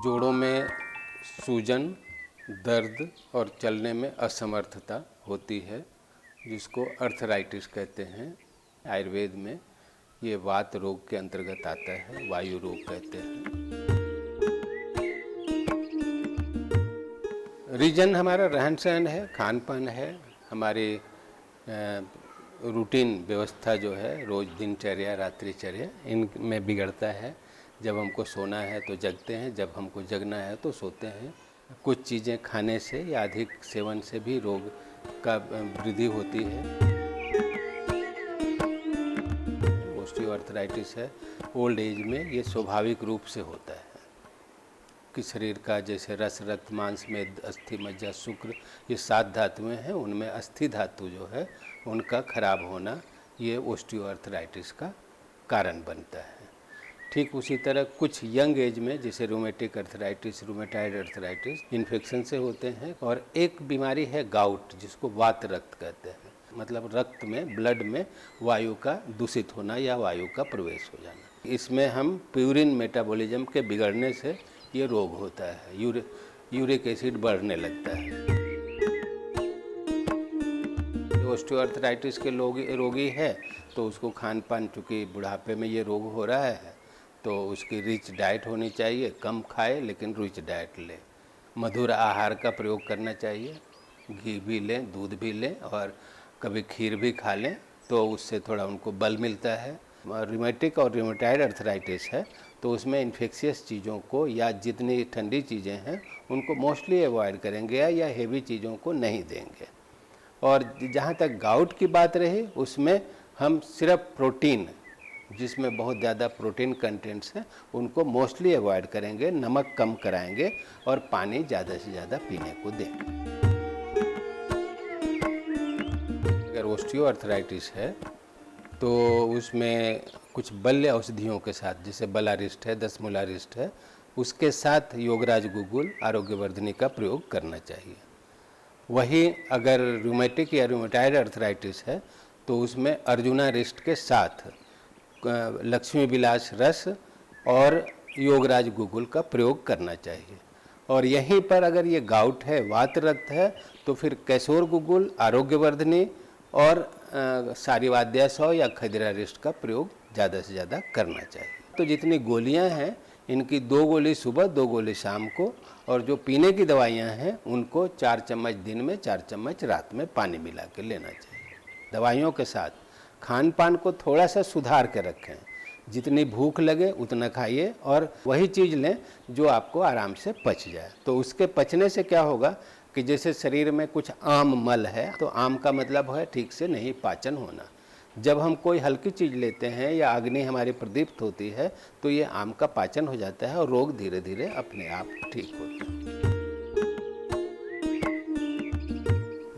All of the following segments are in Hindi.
जोड़ों में सूजन, दर्द और चलने में असमर्थता होती है, जिसको अर्थराइटिस कहते हैं। आयुर्वेद में ये वात रोग के अंतर्गत आता है, वायु रोग कहते हैं। रीजन हमारा रहन सहन है, खान पान है, हमारी रूटीन व्यवस्था जो है, रोज़ दिनचर्या रात्रिचर्या, इनमें बिगड़ता है। जब हमको सोना है तो जगते हैं, जब हमको जगना है तो सोते हैं। कुछ चीज़ें खाने से या अधिक सेवन से भी रोग का वृद्धि होती है। ऑस्टियोआर्थराइटिस है, ओल्ड एज में ये स्वाभाविक रूप से होता है कि शरीर का जैसे रस, रक्त, मांस, मेद, अस्थि, मज्जा, शुक्र, ये 7 धातुएं हैं, उनमें अस्थि धातु जो है उनका खराब होना ये ऑस्टियोआर्थराइटिस का कारण बनता है। ठीक उसी तरह कुछ यंग एज में जैसे rheumatic arthritis, rheumatoid arthritis infection से होते हैं। और एक बीमारी है गाउट, जिसको वात रक्त कहते हैं, मतलब रक्त में, ब्लड में वायु का दूषित होना या वायु का प्रवेश हो जाना। इसमें हम प्यूरिन मेटाबॉलिज्म के बिगड़ने से ये रोग होता है, यूरिक एसिड बढ़ने लगता है। ऑस्टियोआर्थराइटिस के रोगी है तो उसको खान पान, चूँकि बुढ़ापे में ये रोग हो रहा है तो उसकी रिच डाइट होनी चाहिए, कम खाए लेकिन रिच डाइट ले। मधुर आहार का प्रयोग करना चाहिए, घी भी लें, दूध भी लें और कभी खीर भी खा लें तो उससे थोड़ा उनको बल मिलता है। रूमेटिक और रूमेटाइड अर्थराइटिस है तो उसमें इन्फेक्शियस चीज़ों को या जितनी ठंडी चीज़ें हैं उनको मोस्टली अवॉइड करेंगे या हेवी चीज़ों को नहीं देंगे। और जहाँ तक गाउट की बात रही, उसमें हम सिर्फ प्रोटीन, जिसमें बहुत ज़्यादा प्रोटीन कंटेंट्स हैं, उनको मोस्टली अवॉइड करेंगे, नमक कम कराएंगे और पानी ज़्यादा से ज़्यादा पीने को देंगे। अगर ऑस्टियोआर्थराइटिस है तो उसमें कुछ बल्य औषधियों के साथ, जैसे बलारिस्ट है, 10 मूलारिस्ट है, उसके साथ योगराज गुगुल आरोग्यवर्धिनी का प्रयोग करना चाहिए। वही अगर रूमेटिक या रूमेटाइड अर्थराइटिस है तो उसमें अर्जुना रिस्ट के साथ लक्ष्मी विलास रस और योगराज गुगुल का प्रयोग करना चाहिए। और यहीं पर अगर ये गाउट है, वात रक्त है, तो फिर कैशोर गुगुल, आरोग्यवर्धिनी और सारीवाद्यासौ या खदिरा रिस्ट का प्रयोग ज़्यादा से ज़्यादा करना चाहिए। तो जितनी गोलियां हैं, इनकी 2 गोली सुबह, 2 गोली शाम को, और जो पीने की दवाइयां हैं उनको 4 चम्मच दिन में, 4 चम्मच रात में पानी मिला के लेना चाहिए। दवाइयों के साथ खान पान को थोड़ा सा सुधार के रखें, जितनी भूख लगे उतना खाइए और वही चीज़ लें जो आपको आराम से पच जाए। तो उसके पचने से क्या होगा कि जैसे शरीर में कुछ आम मल है, तो आम का मतलब है ठीक से नहीं पाचन होना। जब हम कोई हल्की चीज़ लेते हैं या अग्नि हमारी प्रदीप्त होती है तो ये आम का पाचन हो जाता है और रोग धीरे धीरे अपने आप ठीक होते हैं।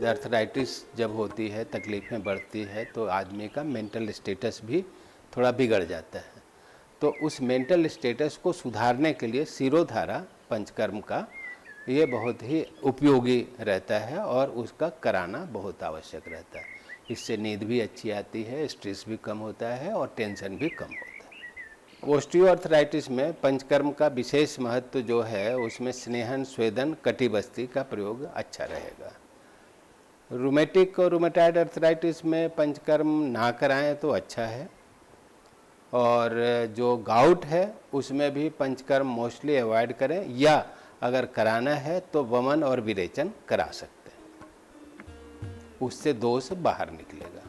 अर्थराइटिस जब होती है, तकलीफ़ें बढ़ती है, तो आदमी का मेंटल स्टेटस भी थोड़ा बिगड़ जाता है। तो उस मेंटल स्टेटस को सुधारने के लिए शिरोधारा पंचकर्म का ये बहुत ही उपयोगी रहता है और उसका कराना बहुत आवश्यक रहता है। इससे नींद भी अच्छी आती है, स्ट्रेस भी कम होता है और टेंशन भी कम होता है। ऑस्टियोआर्थराइटिस में पंचकर्म का विशेष महत्व जो है, उसमें स्नेहन, स्वेदन, कटिबस्ती का प्रयोग अच्छा रहेगा। रूमेटिक और रूमेटाइड अर्थराइटिस में पंचकर्म ना कराएं तो अच्छा है। और जो गाउट है उसमें भी पंचकर्म मोस्टली अवॉइड करें, या अगर कराना है तो वमन और विरेचन करा सकते हैं, उससे दोष बाहर निकलेगा।